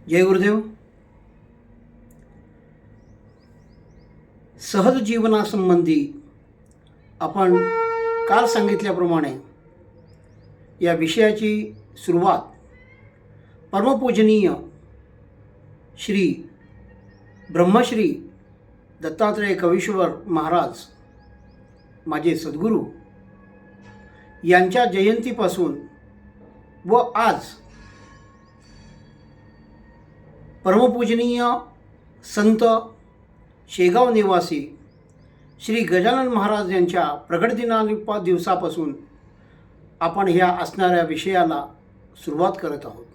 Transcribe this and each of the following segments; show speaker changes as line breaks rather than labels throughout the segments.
जय गुरुदेव. सहज जीवनासंबंधी आपण काल सांगितल्याप्रमाणे या विषयाची सुरुवात परमपूजनीय श्री ब्रह्मश्री दत्तात्रेय कवीश्वर महाराज माझे सद्गुरू यांच्या जयंतीपासून व आज परमपूजनीय संत शेगाव निवासी श्री गजानन महाराज यांच्या प्रगट दिवसापासून आपण ह्या असणाऱ्या विषयाला सुरुवात करत आहोत.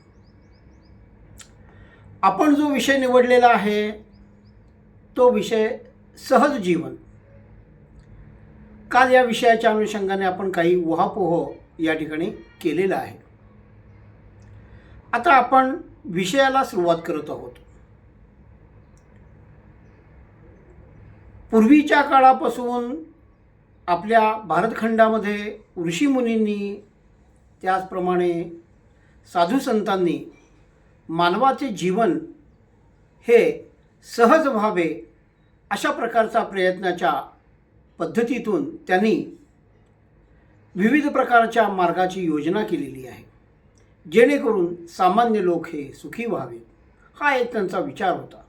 आपण जो विषय निवडलेला आहे तो विषय सहज जीवन. काल या विषयाच्या अनुषंगाने आपण काही उहापोह या ठिकाणी केलेला आहे. आता आपण विषयाला सुरुवात करत आहोत. पूर्वीच्या काळापासून आपल्या भारतखंडामध्ये ऋषीमुनींनी त्याचप्रमाणे साधू संतांनी मानवाचे जीवन हे सहज व्हावे अशा प्रकारचा प्रयत्नाच्या पद्धतीतून त्यांनी विविध प्रकारच्या मार्गाची योजना केलेली आहे, जेणेकरून सामान्य लोक हे सुखी व्हावे. हा एक त्यांचा विचार होता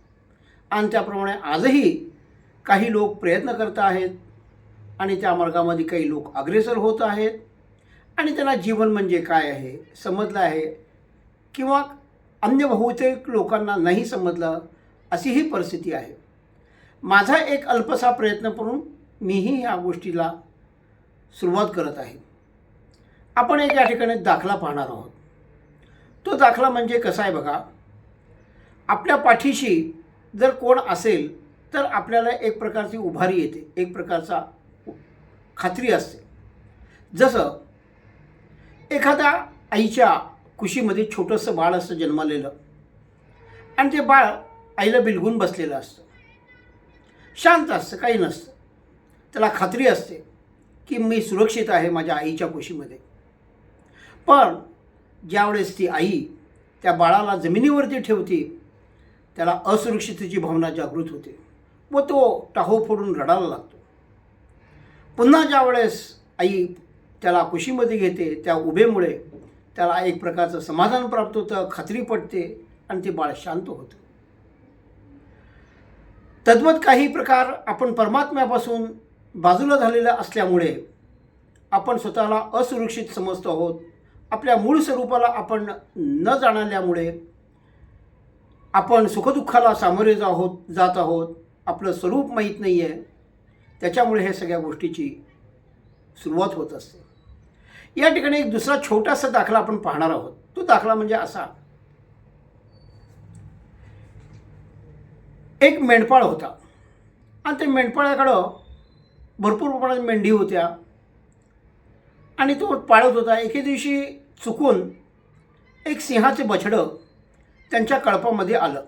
आणि त्याप्रमाणे आजही काही लोक प्रयत्न करत आहेत आणि त्या मार्गामध्ये काही लोक अग्रेसर होत आहेत आणि त्यांना जीवन म्हणजे काय आहे समजलं आहे, किंवा अन्य बहुतेक लोकांना नाही समजलं अशी ही परिस्थिती आहे. माझा एक अल्पसा प्रयत्न करून मीही या गोष्टीला सुरुवात करत आहे. आपण एक या ठिकाणी दाखला पाहणार आहोत. तो दाखला म्हणजे कसा आहे बघा. आपल्या पाठीशी जर कोण असेल तर आपल्याला एक प्रकारची उभारी येते, एक प्रकारचा खात्री असते. जसं एखाद्या आईच्या कुशीमध्ये छोटंसं बाळ असतं जन्मलेलं आणि ते बाळ आईला बिलगून बसलेलं असतं, शांत असतं, काही नसतं. त्याला खात्री असते की मी सुरक्षित आहे माझ्या आईच्या कुशीमध्ये. पण ज्यावेळेस ती आई त्या बाळाला जमिनीवरती ठेवते त्याला असुरक्षिततेची भावना जागृत होते व तो टाहो फोडून रडायला लागतो. पुन्हा ज्यावेळेस आई त्याला कुशीमध्ये घेते त्या उभेमुळे त्याला एक प्रकारचं समाधान प्राप्त होतं, खात्री पटते आणि ते बाळ शांत होतं. तद्वत काही प्रकार आपण परमात्म्यापासून बाजूला झालेला असल्यामुळे आपण स्वतःला असुरक्षित समजतो आहोत. आपल्या मूळ स्वरूपाला आपण न जाणल्यामुळे आपण सुखदुःखाला सामोरे जात आहोत. आपलं स्वरूप माहीत नाही आहे, त्याच्यामुळे हे सगळ्या गोष्टीची सुरुवात होत असते. या ठिकाणी एक दुसरा छोटासा दाखला आपण पाहणार आहोत. तो दाखला म्हणजे असा. एक मेंढपाळ होता आणि त्या मेंढपाळाकडं भरपूर प्रमाणात मेंढी होत्या आणि तो पाळत होता. एके दिवशी चुकून एक सिंहाचे बछडं त्यांच्या कळपामध्ये आलं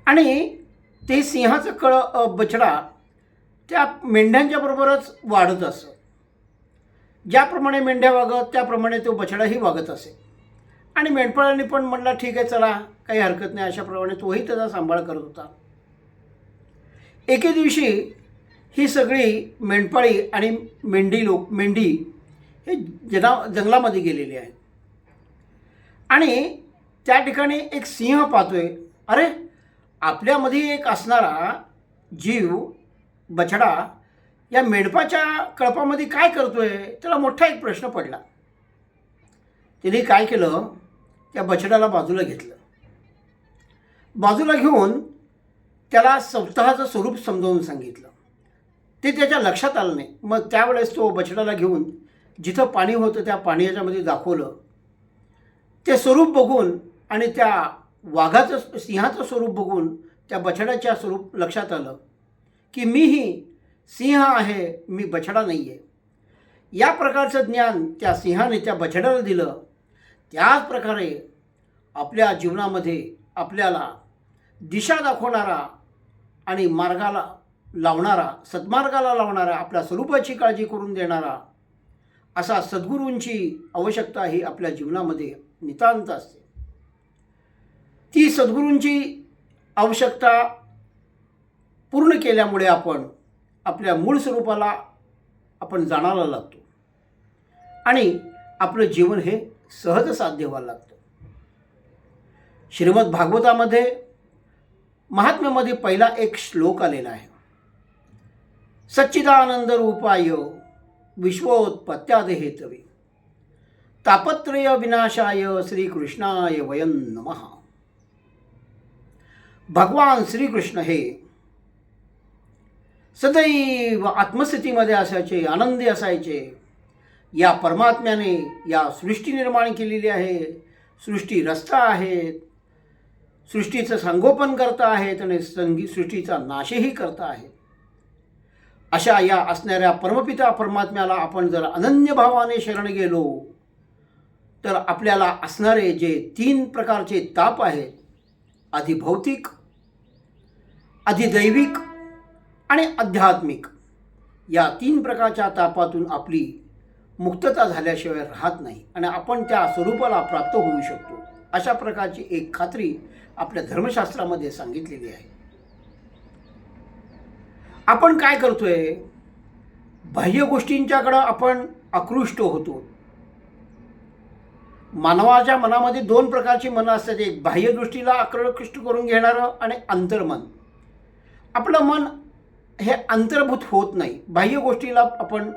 आणि ते सिंहाचं बछडा त्या मेंढ्यांच्या बरोबरच वाढत असं. ज्याप्रमाणे मेंढ्या वागत त्याप्रमाणे तो बछडाही वागत असे. आणि मेंढपाळांनी पण म्हटलं ठीक आहे चला काही हरकत नाही, अशाप्रमाणे तोही त्याचा सांभाळ करत होता. एके दिवशी ही सगळी मेंढपाळी आणि मेंढी हे जंगलामध्ये गेलेली आहेत आणि त्या ठिकाणी एक सिंह पाहतोय. अरे, आपल्यामध्ये एक असणारा जीव बछडा या मेंढपाच्या कळपामध्ये काय करतोय, त्याला मोठा एक प्रश्न पडला. तिने काय केलं, त्या बछड्याला बाजूला घेतलं. बाजूला घेऊन त्याला स्वतःचं स्वरूप समजावून सांगितलं. ते त्याच्या लक्षात आलं नाही. मग त्यावेळेस तो बछड्याला घेऊन जिथं पाणी होतं त्या पाण्याच्यामध्ये दाखवलं. ते स्वरूप बघून आणि त्या वाघाचं सिंहाचं स्वरूप बघून त्या बछड्याच्या स्वरूप लक्षात आलं की मीही सिंह आहे, मी बछडा नाही आहे. या प्रकारचं ज्ञान त्या सिंहाने त्या बछड्याला दिलं. त्याच प्रकारे आपल्या जीवनामध्ये आपल्याला दिशा दाखवणारा आणि मार्गाला लावणारा, सन्मार्गाला लावणारा, आपल्या स्वरूपाची काळजी करून देणारा असा सद्गुरूंची आवश्यकता ही आपल्या जीवनामध्ये नितांत असते. सद्गुरूंची आवश्यकता पूर्ण केल्यामुळे आपण आपल्या मूळ स्वरूपाला आपण जाणायला लागतो आणि आपलं जीवन हे सहज साध्य व्हायला लागतं. श्रीमद भागवतामध्ये महात्म्यामध्ये पहिला एक श्लोक आलेला आहे. सच्चिदानंद रूपाय विश्वोत्पत्त्यादि हेतवे तापत्रय विनाशाय श्रीकृष्णाय वयं नमः. भगवान श्रीकृष्ण हे सदैव आत्मस्थितीमध्ये असायचे, आनंदी असायचे. या परमात्म्याने या सृष्टी निर्माण केलेली आहे, सृष्टी रचता आहेत, सृष्टीचं संगोपन करता आहेत आणि सृष्टीचा नाशही करता आहेत. अशा या असणाऱ्या परमपिता परमात्म्याला आपण जर अनन्य भावाने शरण गेलो तर आपल्याला असणारे जे 3 प्रकारचे ताप आहेत, आधी भौतिक, अधिदैविक आणि आध्यात्मिक, या 3 प्रकारच्या तापातून आपली मुक्तता झाल्याशिवाय राहत नाही आणि आपण त्या स्वरूपाला प्राप्त होऊ शकतो. अशा प्रकारची एक खात्री आपल्या धर्मशास्त्रामध्ये सांगितलेली आहे. आपण काय करतोय? बाह्य गोष्टींच्याकडं आपण आकृष्ट होतो. मानवाच्या मनामध्ये 2 प्रकारची मनं असतात. एक बाह्य दृष्टीला आकृष्ट करून घेणारं आणि अंतर्मन. आपलं मन हे अंतर्भूत होत नाही, बाह्य गोष्टीला आपण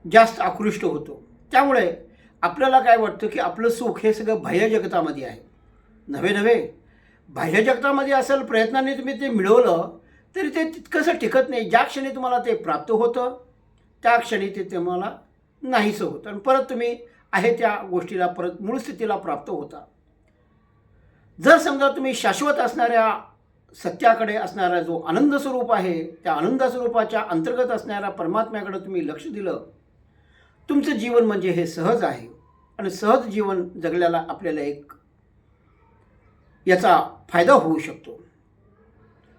जास्त आकृष्ट होतो. त्यामुळे आपल्याला काय वाटतं की आपलं सुख हे सगळं बाह्य जगतामध्ये आहे. नव्हे, बाह्य जगतामध्ये असेल, प्रयत्नाने तुम्ही ते मिळवलं तरी ते तितकंसं टिकत नाही. ज्या क्षणी तुम्हाला ते प्राप्त होतं त्या क्षणी ते तुम्हाला नाहीसं होतं आणि परत तुम्ही आहे त्या गोष्टीला परत मूळ स्थितीला प्राप्त होता. जर समजा तुम्ही शाश्वत असणाऱ्या सत्याकडे असणारा जो आनंद स्वरूप आहे, त्या आनंद स्वरूपाच्या अंतर्गत असणाऱ्या परमात्म्याकडे तुम्ही लक्ष दिलं, तुमचं जीवन म्हणजे हे सहज आहे आणि सहज जीवन जगल्याला आपल्याला एक याचा फायदा होऊ शकतो.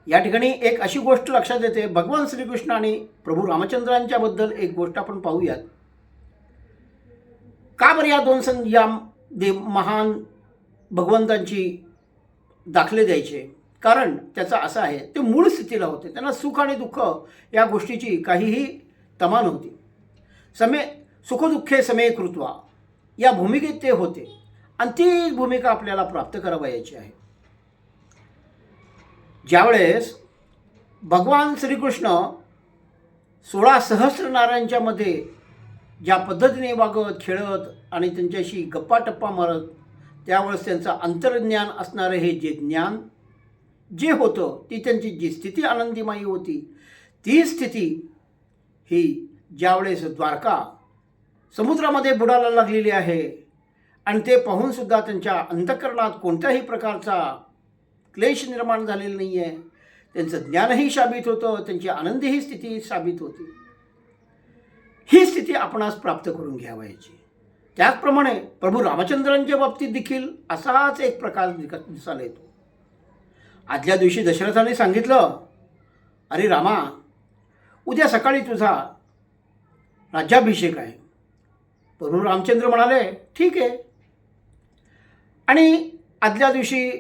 या ठिकाणी एक अशी गोष्ट लक्षात येते. भगवान श्रीकृष्ण आणि प्रभू रामचंद्रांच्याबद्दल एक गोष्ट आपण पाहूयात. का बरं या 2 महान भगवंतांची दाखले द्यायचे? कारण त्याचं असं आहे, ते मूळ स्थितीला होते. त्यांना सुख आणि दुःख या गोष्टीची काहीही तमा नव्हती. सुखदुःखे समे कृत्वा या भूमिकेत ते होते आणि ती भूमिका आपल्याला प्राप्त करावयाची आहे. ज्यावेळेस भगवान श्रीकृष्ण 16 सहस्र नारायणांच्या मध्ये ज्या पद्धतीने वागत खेळत आणि त्यांच्याशी गप्पा टप्पा मारत, त्यावेळेस त्यांचं अंतर्ज्ञान असणारं हे जे ज्ञान जे होतं, ती त्यांची जी स्थिती आनंदीमयी होती, ती स्थिती ही ज्यावेळेस द्वारका समुद्रामध्ये बुडायला लागलेली आहे आणि ते पाहूनसुद्धा त्यांच्या अंतःकरणात कोणत्याही प्रकारचा क्लेश निर्माण झालेला नाही आहे. त्यांचं ज्ञानही शाबित होतं, त्यांची आनंदीही स्थिती शाबित होती. ही स्थिती आपणास प्राप्त करून घ्यावायची. त्याचप्रमाणे प्रभू रामचंद्रांच्या बाबतीत देखील असाच एक प्रकार दिसायला येतो. आदल्या दिवशी दशरथाने सांगितलं, अरे रामा, उद्या सकाळी तुझा राज्याभिषेक आहे. प्रभू रामचंद्र म्हणाले, ठीक आहे. आणि आदल्या दिवशी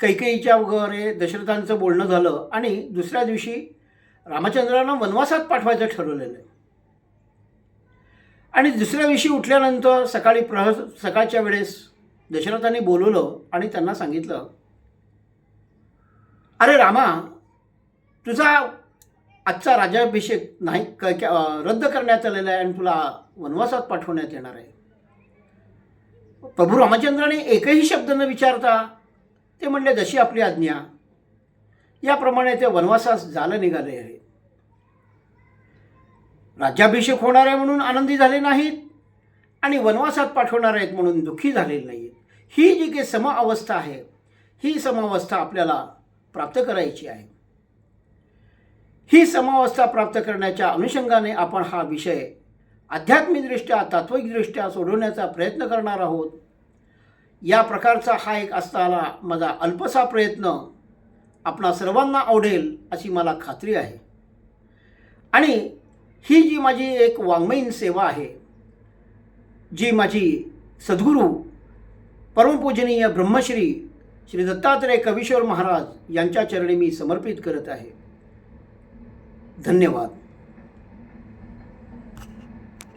कैकेयीच्या वगैरे दशरथांचं बोलणं झालं आणि दुसऱ्या दिवशी रामचंद्रांना वनवासात पाठवायचं ठरवलेलं आहे. आणि दुसऱ्या दिवशी उठल्यानंतर सकाळच्या वेळेस दशरथांनी बोलवलं आणि त्यांना सांगितलं, अरे रामा, तुझा आजचा राज्याभिषेक नाही रद्द करण्यात आलेला आहे आणि तुला वनवासात पाठवण्यात येणार आहे. प्रभू रामचंद्राने एकही शब्द न विचारता ते म्हणले, जशी आपली आज्ञा. याप्रमाणे ते वनवासास जायला निघाले आहेत. राज्याभिषेक होणार आहे म्हणून आनंदी झाले नाहीत आणि वनवासात पाठवणार आहेत म्हणून दुःखी झालेले नाहीत. ही जी काही समअवस्था आहे, ही समअवस्था आपल्याला प्राप्त करायची आहे. ही समअवस्था प्राप्त करण्याच्या अनुषंगाने आपण हा विषय आध्यात्मिकदृष्ट्या तात्विकदृष्ट्या सोडवण्याचा प्रयत्न करणार आहोत. या प्रकारचा हा एक असताना माझा अल्पसा प्रयत्न आपणा सर्वांना आवडेल अशी मला खात्री आहे. आणि ही जी माझी एक वाङ्मयीन सेवा आहे, जी माझी सद्गुरू परमपूजनीय ब्रह्मश्री श्री दत्तात्रेय कवीश्वर महाराज यांच्या चरणी मी समर्पित करत आहे. धन्यवाद.